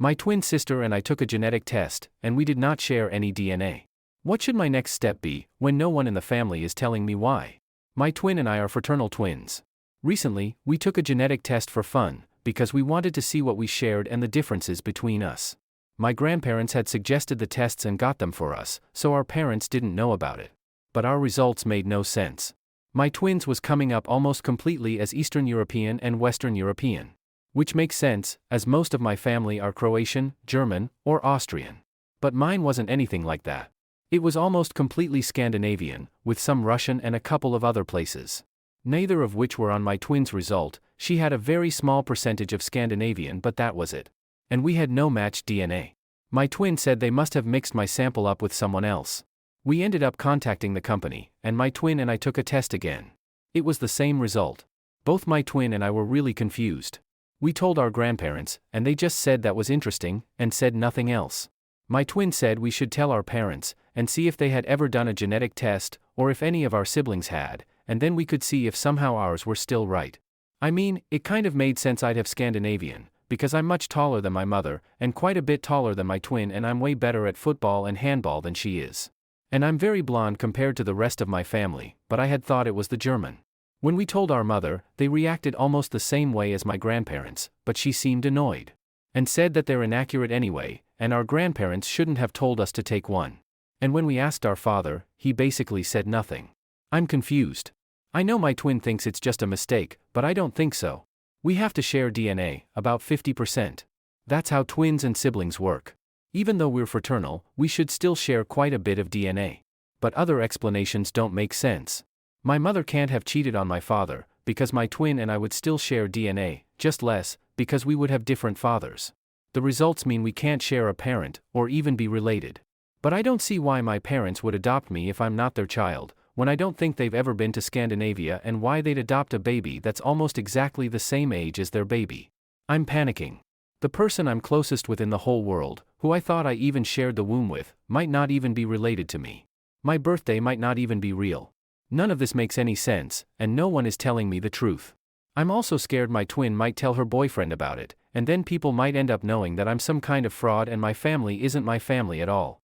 My twin sister and I took a genetic test, and we did not share any DNA. What should my next step be, when no one in the family is telling me why? My twin and I are fraternal twins. Recently, we took a genetic test for fun, because we wanted to see what we shared and the differences between us. My grandparents had suggested the tests and got them for us, so our parents didn't know about it. But our results made no sense. My twins was coming up almost completely as Eastern European and Western European. Which makes sense, as most of my family are Croatian, German, or Austrian. But mine wasn't anything like that. It was almost completely Scandinavian, with some Russian and a couple of other places. Neither of which were on my twin's result. She had a very small percentage of Scandinavian, but that was it. And we had no matched DNA. My twin said they must have mixed my sample up with someone else. We ended up contacting the company, and my twin and I took a test again. It was the same result. Both my twin and I were really confused. We told our grandparents, and they just said that was interesting, and said nothing else. My twin said we should tell our parents, and see if they had ever done a genetic test, or if any of our siblings had, and then we could see if somehow ours were still right. I mean, it kind of made sense I'd have Scandinavian, because I'm much taller than my mother, and quite a bit taller than my twin, and I'm way better at football and handball than she is. And I'm very blonde compared to the rest of my family, but I had thought it was the German. When we told our mother, they reacted almost the same way as my grandparents, but she seemed annoyed. And said that they're inaccurate anyway, and our grandparents shouldn't have told us to take one. And when we asked our father, he basically said nothing. I'm confused. I know my twin thinks it's just a mistake, but I don't think so. We have to share DNA, about 50%. That's how twins and siblings work. Even though we're fraternal, we should still share quite a bit of DNA. But other explanations don't make sense. My mother can't have cheated on my father, because my twin and I would still share DNA, just less, because we would have different fathers. The results mean we can't share a parent, or even be related. But I don't see why my parents would adopt me if I'm not their child, when I don't think they've ever been to Scandinavia, and why they'd adopt a baby that's almost exactly the same age as their baby. I'm panicking. The person I'm closest with in the whole world, who I thought I even shared the womb with, might not even be related to me. My birthday might not even be real. None of this makes any sense, and no one is telling me the truth. I'm also scared my twin might tell her boyfriend about it, and then people might end up knowing that I'm some kind of fraud and my family isn't my family at all.